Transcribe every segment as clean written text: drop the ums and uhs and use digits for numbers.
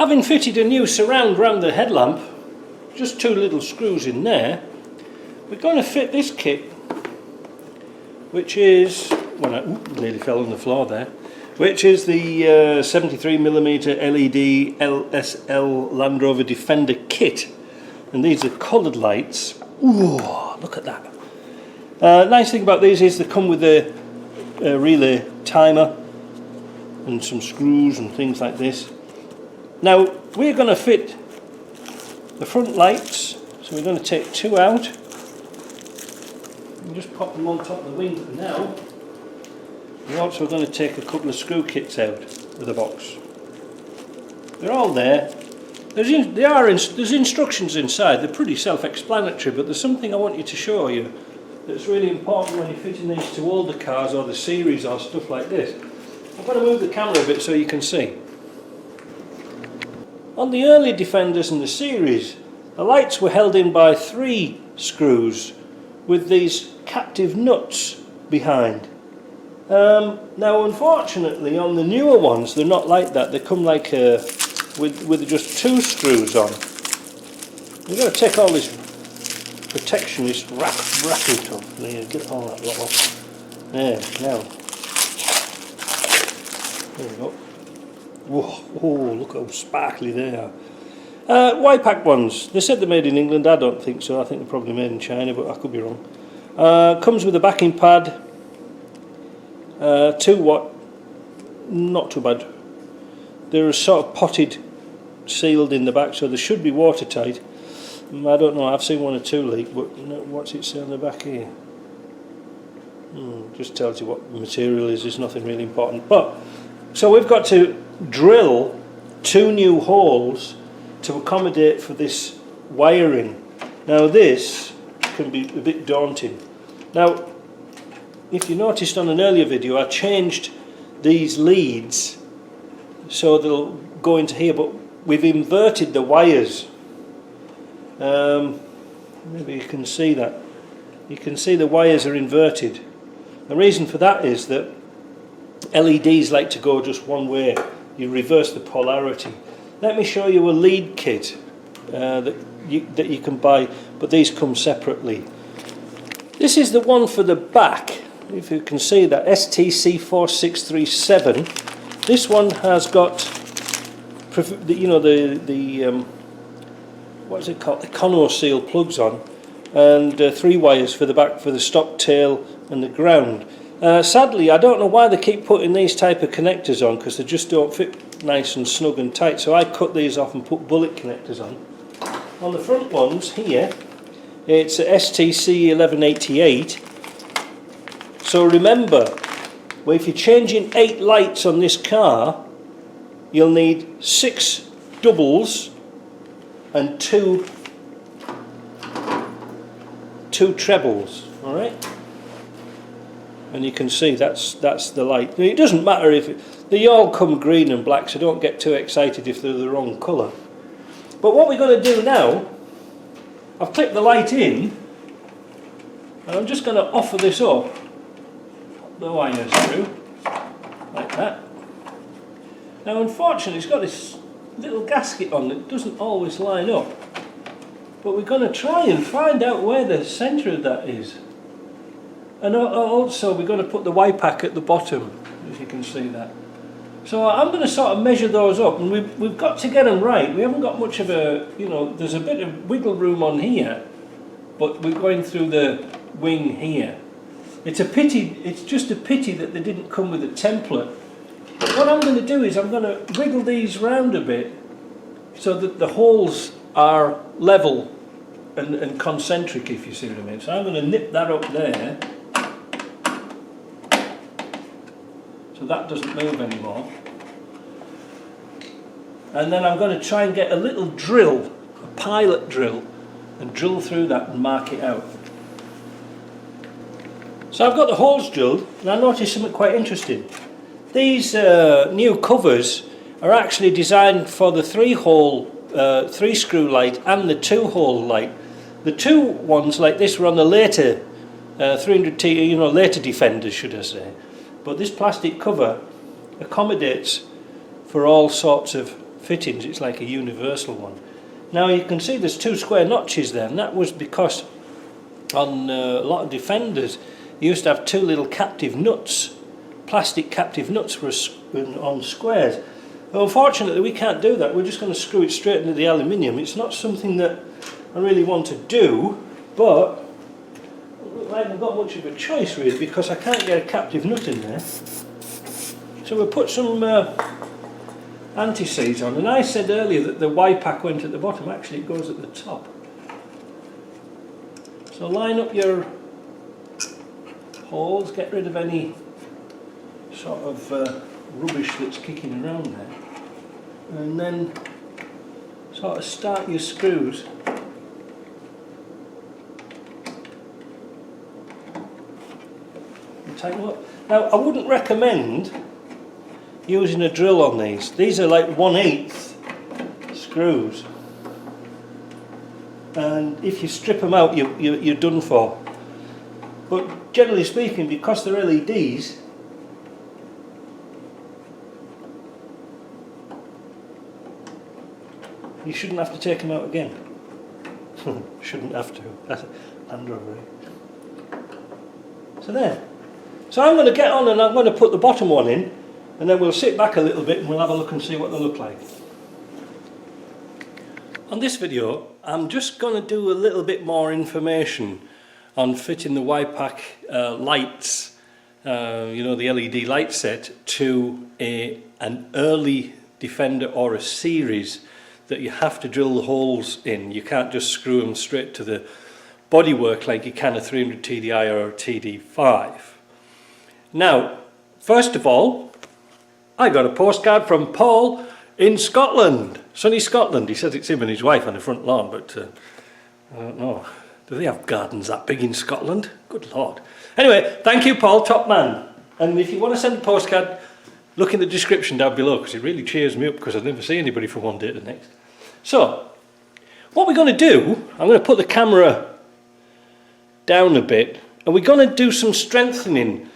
Having fitted a new surround round the headlamp, just 2 little screws in there, we're going to fit this kit, which is, well, I nearly fell on the floor there, which is the 73mm LED LSL Land Rover Defender kit. And these are coloured lights. Ooh, look at that. Nice thing about these is they come with a relay timer and some screws and things like this. Now we're going to fit the front lights, so we're going to take 2 out and just pop them on top of the wing for now. We're also going to take a couple of screw kits out of the box. They're all there. There's instructions inside. They're pretty self-explanatory, but there's something I want you to show you that's really important when you're fitting these to older cars or the series or stuff like this. I'm going to move the camera a bit so you can see. On the early Defenders and the series, the lights were held in by 3 screws with these captive nuts behind. Now unfortunately on the newer ones they're not like that. They come like with just 2 screws on. We're going to take all this protectionist racket off. There, get all that lot off. There, now. There we go. Whoa, look how sparkly they are. Wipac ones. They said they're made in England. I don't think so. I think they're probably made in China, but I could be wrong. Comes with a backing pad. 2 watt. Not too bad. They're sort of potted, sealed in the back, so they should be watertight. I don't know. I've seen 1 or 2 leak, but what's it say on the back here? Just tells you what the material is. There's nothing really important. But so we've got to drill 2 new holes to accommodate for this wiring. Now this can be a bit daunting. Now if you noticed on an earlier video I changed these leads so they'll go into here, but we've inverted the wires. Maybe you can see that. You can see the wires are inverted. The reason for that is that LEDs like to go just one way. You reverse the polarity. Let me show you a lead kit that you can buy, but these come separately. This is the one for the back, if you can see that, STC4637. This one has got, you know, the what is it called, the Cono seal plugs on, and 3 wires for the back for the stock, tail and the ground. Sadly, I don't know why they keep putting these type of connectors on, because they just don't fit nice and snug and tight, so I cut these off and put bullet connectors on. On the front ones here, it's a STC1188. So remember, well, if you're changing 8 lights on this car, you'll need 6 doubles and 2 trebles, all right? And you can see that's the light. It doesn't matter if they all come green and black, so don't get too excited if they're the wrong colour. But what we're going to do now, I've clipped the light in, and I'm just going to offer this up, the wires through, like that. Now unfortunately it's got this little gasket on that doesn't always line up, but we're going to try and find out where the centre of that is. And also we're going to put the Wipac at the bottom, if you can see that. So I'm going to sort of measure those up, and we've got to get them right. We haven't got much of a, you know, there's a bit of wiggle room on here, but we're going through the wing here. It's a pity, it's just a pity that they didn't come with a template. But what I'm going to do is I'm going to wiggle these round a bit so that the holes are level and concentric, if you see what I mean. So I'm going to nip that up there, so that doesn't move anymore. And then I'm going to try and get a little drill, a pilot drill, and drill through that and mark it out. So I've got the holes drilled, and I noticed something quite interesting. These new covers are actually designed for the 3-hole, 3-screw light and the 2-hole light. The 2 ones like this were on the later 300T, you know, later Defenders, should I say. But this plastic cover accommodates for all sorts of fittings, it's like a universal one. Now you can see there's 2 square notches there, and that was because on a lot of Defenders you used to have 2 little captive nuts, plastic captive nuts on squares. Unfortunately we can't do that, we're just going to screw it straight into the aluminium. It's not something that I really want to do, but I haven't got much of a choice really, because I can't get a captive nut in there. So we'll put some anti-seize on, and I said earlier that the Wipac went at the bottom, actually it goes at the top. So line up your holes, get rid of any sort of rubbish that's kicking around there, and then sort of start your screws. And tighten them up. Now I wouldn't recommend using a drill on these. These are like 1/8 screws, and if you strip them out you're done for. But generally speaking, because they're LEDs, you shouldn't have to take them out again. Shouldn't have to. That's hand robbery. So there. So I'm going to get on and I'm going to put the bottom one in, and then we'll sit back a little bit and we'll have a look and see what they look like. On this video I'm just going to do a little bit more information on fitting the Wipac lights, you know, the LED light set, to an early Defender or a series that you have to drill the holes in. You can't just screw them straight to the bodywork like you can a 300 TDI or a TD5. Now, first of all, I got a postcard from Paul in Scotland, sunny Scotland. He says it's him and his wife on the front lawn, but I don't know. Do they have gardens that big in Scotland? Good Lord. Anyway, thank you, Paul, top man. And if you want to send a postcard, look in the description down below, because it really cheers me up, because I never see anybody from one day to the next. So, what we're going to do, I'm going to put the camera down a bit, and we're going to do some strengthening,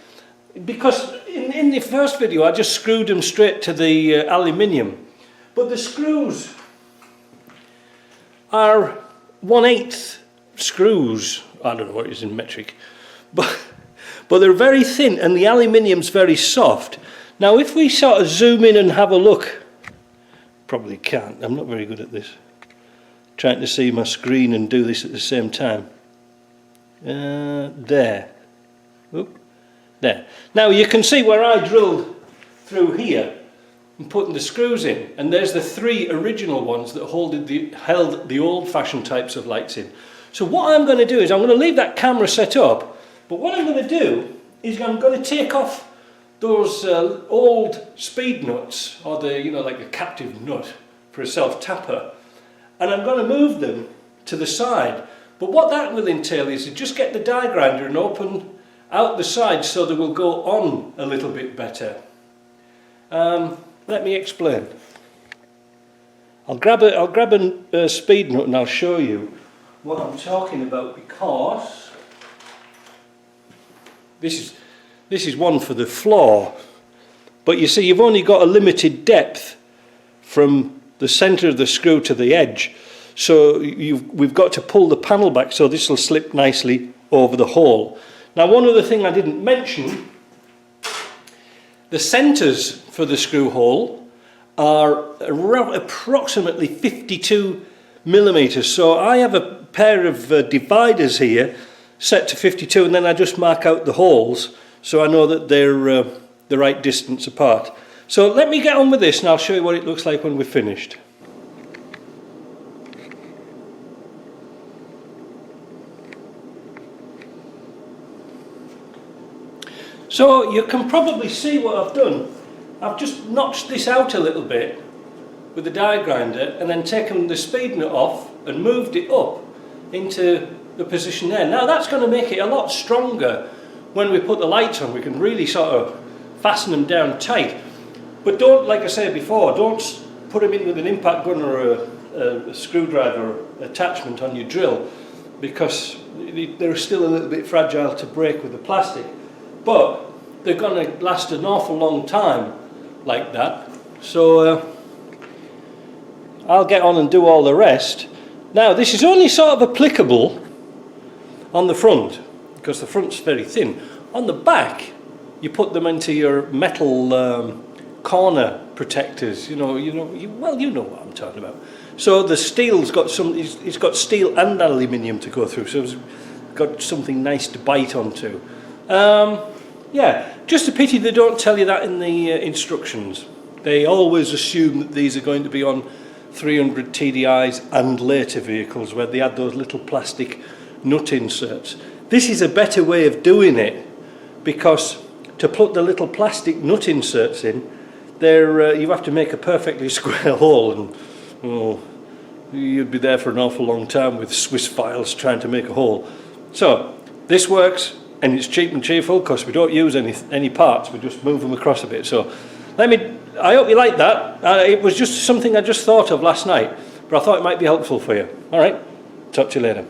because in the first video I just screwed them straight to the aluminium, but the screws are 1/8 screws. I don't know what it is in metric, but they're very thin and the aluminium's very soft. Now if we sort of zoom in and have a look, probably can't, I'm not very good at this, trying to see my screen and do this at the same time. There. Oop. There. Now you can see where I drilled through here and putting the screws in, and there's the 3 original ones that held the old-fashioned types of lights in. So what I'm going to do is I'm going to leave that camera set up, but what I'm going to do is I'm going to take off those old speed nuts, or the, you know, like a captive nut for a self-tapper, and I'm going to move them to the side. But what that will entail is to just get the die grinder and open out the side so they will go on a little bit better. Let me explain. I'll grab a speed nut and I'll show you what I'm talking about, because this is one for the floor, but you see you've only got a limited depth from the centre of the screw to the edge, so we've got to pull the panel back so this will slip nicely over the hole. Now one other thing I didn't mention, the centres for the screw hole are approximately 52 millimeters, so I have a pair of dividers here set to 52, and then I just mark out the holes so I know that they're the right distance apart. So let me get on with this and I'll show you what it looks like when we're finished. So you can probably see what I've done. I've just notched this out a little bit with the die grinder and then taken the speed nut off and moved it up into the position there. Now that's going to make it a lot stronger when we put the lights on. We can really sort of fasten them down tight. But don't, like I said before, don't put them in with an impact gun or a screwdriver attachment on your drill, because they're still a little bit fragile to break with the plastic. But they're going to last an awful long time like that. So I'll get on and do all the rest. Now this is only sort of applicable on the front, because the front's very thin. On the back, you put them into your metal corner protectors. You know what I'm talking about. So the steel's got it's got steel and aluminium to go through, so it's got something nice to bite onto. Yeah, just a pity they don't tell you that in the instructions. They always assume that these are going to be on 300 TDIs and later vehicles, where they add those little plastic nut inserts. This is a better way of doing it, because to put the little plastic nut inserts in, you have to make a perfectly square hole, and you'd be there for an awful long time with Swiss files trying to make a hole. So this works, and it's cheap and cheerful because we don't use any parts, we just move them across a bit. So I hope you like that. It was just something I just thought of last night, but I thought it might be helpful for you. All right, talk to you later.